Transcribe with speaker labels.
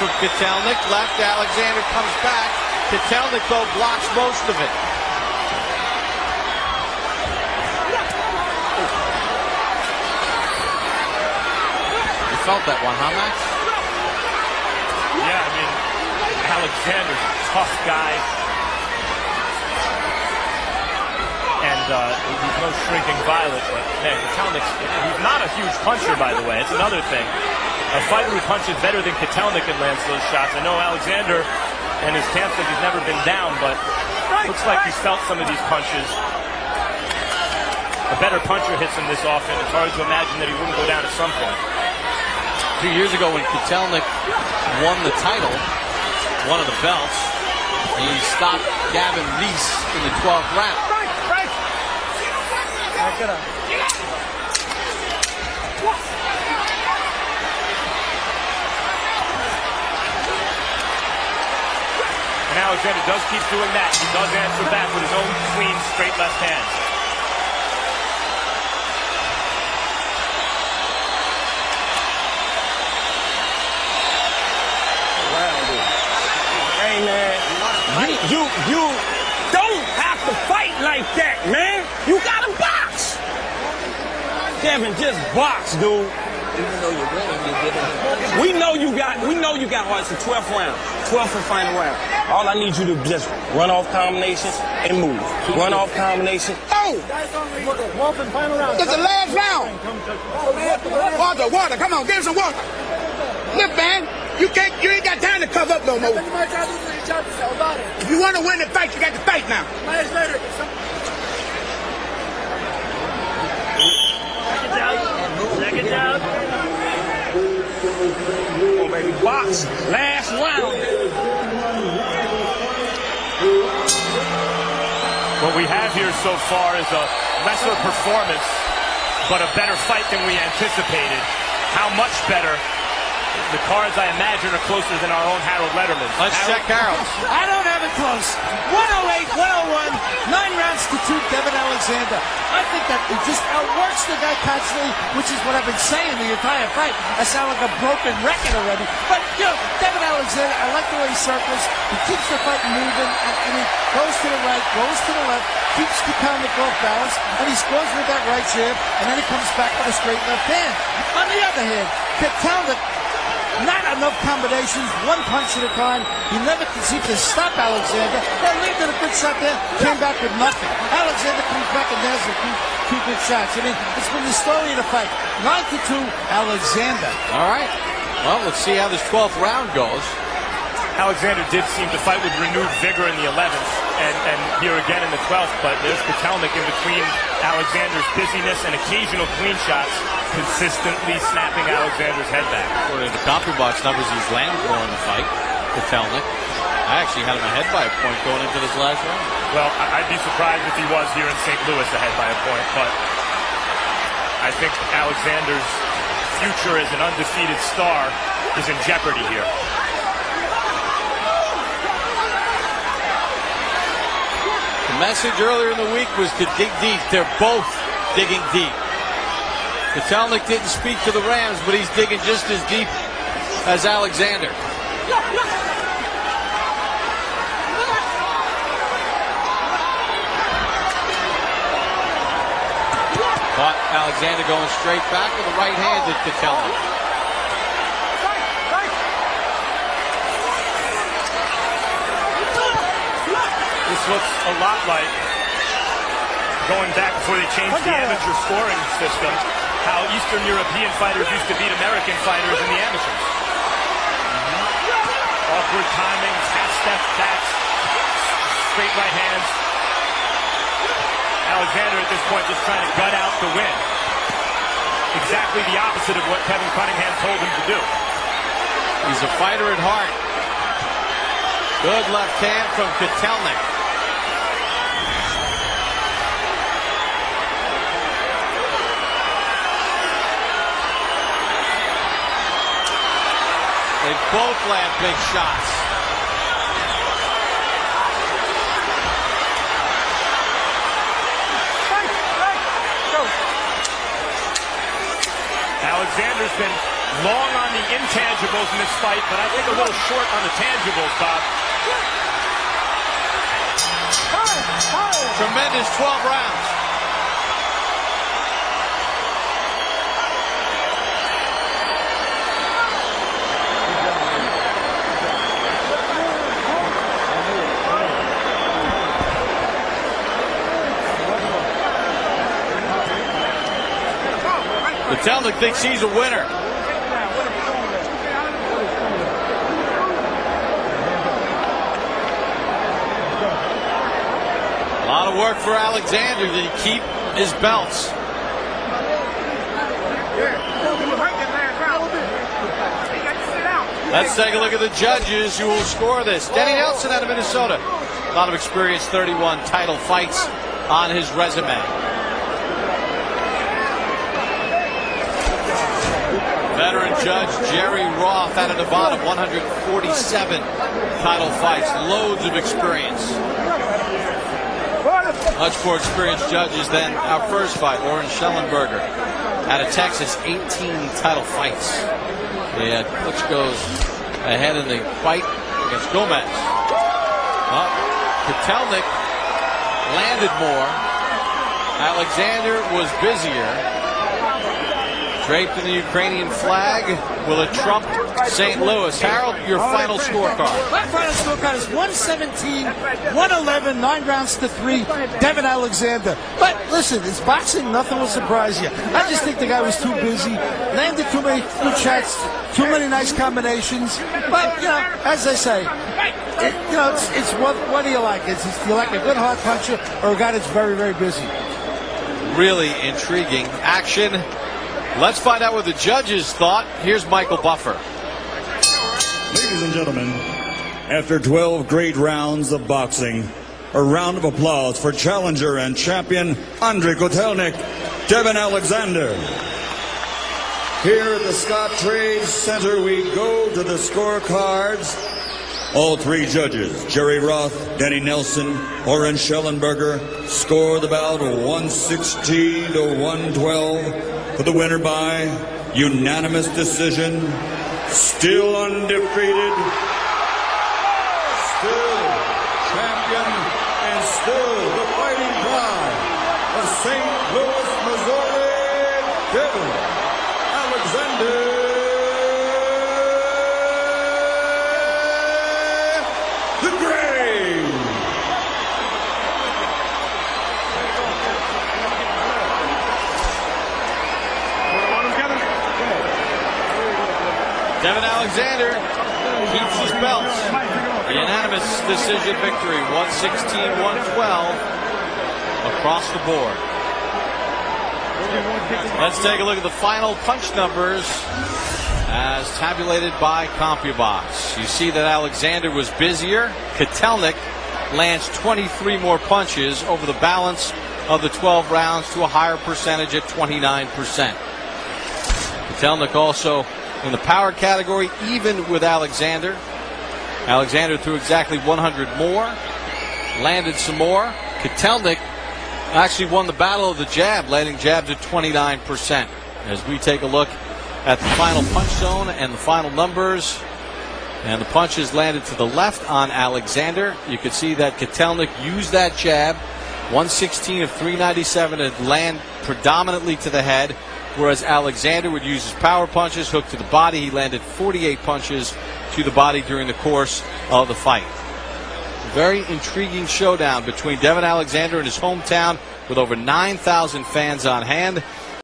Speaker 1: from Kotelnik. Left, Alexander comes back. Kotelnik, though, blocks most of it. You felt that one, huh, Max?
Speaker 2: Yeah, I mean, Alexander's a tough guy. And he's no shrinking violet, but man, Kotelnik's, he's not a huge puncher, by the way. It's another thing. A fighter who punches better than Kotelnik and lands those shots. I know Alexander and his camp said he's never been down, but looks like he's felt some of these punches. A better puncher hits him this often. It's hard to imagine that he wouldn't go down at some point.
Speaker 1: 2 years ago when Kotelnik won the title, one of the belts, he stopped Gavin Reese in the 12th round.
Speaker 3: Back it up.
Speaker 2: And Alexander does keep doing that. He does answer back with his own clean, straight left hand.
Speaker 3: Hey, man, you don't have to fight like that, man. You gotta box. Devon, just box, dude.
Speaker 4: Even though you're winning, you're giving him.
Speaker 3: We know you got heart. It's the 12th round, 12th and final round. All I need you to just run off combinations and move. Run off combination.
Speaker 4: Oh!
Speaker 3: 12th and final round.
Speaker 4: It's the last round. Water, come on, give him some water. Look, man, you ain't got time to cover up no more. If you want to win the fight, you got to fight now.
Speaker 2: Second down.
Speaker 3: Oh, baby, box. Last round.
Speaker 2: What we have here so far is a lesser performance, but a better fight than we anticipated. How much better? The cards, I imagine, are closer than our own Harold Letterman.
Speaker 1: Let's check Harold.
Speaker 5: I don't have it close. 108, 101, 9 rounds to 2, Devon Alexander. I think that he just outworks the guy constantly, which is what I've been saying the entire fight. I sound like a broken record already. But, you know, Devon Alexander, I like the way he circles. He keeps the fight moving, and he goes to the right, goes to the left, keeps Kotelnik off balance, and he scores with that right jab, and then he comes back with a straight left hand. On the other hand, Kotelnik, not enough combinations, one punch at a time. He never seemed to stop Alexander. They landed a good shot there, came back with nothing. Alexander comes back and has a few good shots. I mean, it's been the story of the fight. 9-2, Alexander.
Speaker 1: All right. Well, let's see how this 12th round goes.
Speaker 2: Alexander did seem to fight with renewed vigor in the 11th and here again in the 12th, but there's Kotelnik in between Alexander's busyness and occasional clean shots, consistently snapping Alexander's head back.
Speaker 1: According to the CompuBox numbers, he's landed more in the fight, Kotelnik. I actually had him ahead by a point going into this last round.
Speaker 2: Well, I'd be surprised if he was here in St. Louis ahead by a point, but I think Alexander's future as an undefeated star is in jeopardy here.
Speaker 1: The message earlier in the week was to dig deep. They're both digging deep. Kotelnik didn't speak to the Rams, but he's digging just as deep as Alexander. Caught Alexander going straight back with a right hand at Kotelnik.
Speaker 2: This looks a lot like going back before they changed the amateur scoring system, how Eastern European fighters used to beat American fighters in the amateurs. Awkward timings, half-step backs, straight right hands. Alexander at this point just trying to gut out the win. Exactly the opposite of what Kevin Cunningham told him to do.
Speaker 1: He's a fighter at heart. Good left hand from Kotelnik. They both land big shots.
Speaker 2: Alexander's been long on the intangibles in this fight, but I think a little short on the tangibles, Bob.
Speaker 1: Tremendous 12 rounds. Kotelnik thinks he's a winner. A lot of work for Alexander to keep his belts. Let's take a look at the judges who will score this. Denny Nelson out of Minnesota. A lot of experience, 31 title fights on his resume. Veteran judge Jerry Roth out of Nevada, 147 title fights, loads of experience. Much more experienced judges than our first fight. Oren Schellenberger out of Texas, 18 title fights. Yeah, Butch goes ahead in the fight against Gomez. Kotelnik landed more. Alexander was busier. Draped in the Ukrainian flag. Will it trump St. Louis? Harold, your final scorecard.
Speaker 5: My final scorecard is 117, 111, 9 rounds to 3, Devon Alexander. But listen, it's boxing, nothing will surprise you. I just think the guy was too busy, landed too many good shots, too many nice combinations. But, you know, as I say, it's what do you like? Do you like a good hard puncher or a guy that's very, very busy?
Speaker 1: Really intriguing action. Let's find out what the judges thought. Here's Michael Buffer.
Speaker 6: Ladies and gentlemen, after 12 great rounds of boxing, a round of applause for challenger and champion Andriy Kotelnik, Devon Alexander. Here at the Scott Trade Center, we go to the scorecards. All three judges, Jerry Roth, Denny Nelson, Oren Schellenberger, score the bout 116 to 112 for the winner by unanimous decision. Still undefeated, still champion, and still the fighting pride of St. Louis, Missouri, Devon Alexander.
Speaker 1: Devon Alexander keeps his belts. A unanimous decision victory, 116-112 across the board. Let's take a look at the final punch numbers as tabulated by CompuBox. You see that Alexander was busier. Kotelnik lands 23 more punches over the balance of the 12 rounds to a higher percentage at 29%. Kotelnik also in the power category, even with Alexander. Alexander threw exactly 100 more, landed some more. Kotelnik actually won the battle of the jab, landing jabs at 29%. As we take a look at the final punch zone and the final numbers, and the punches landed to the left on Alexander. You could see that Kotelnik used that jab, 116 of 397, to land predominantly to the head, whereas Alexander would use his power punches, hook to the body. He landed 48 punches to the body during the course of the fight. Very intriguing showdown between Devon Alexander in his hometown with over 9,000 fans on hand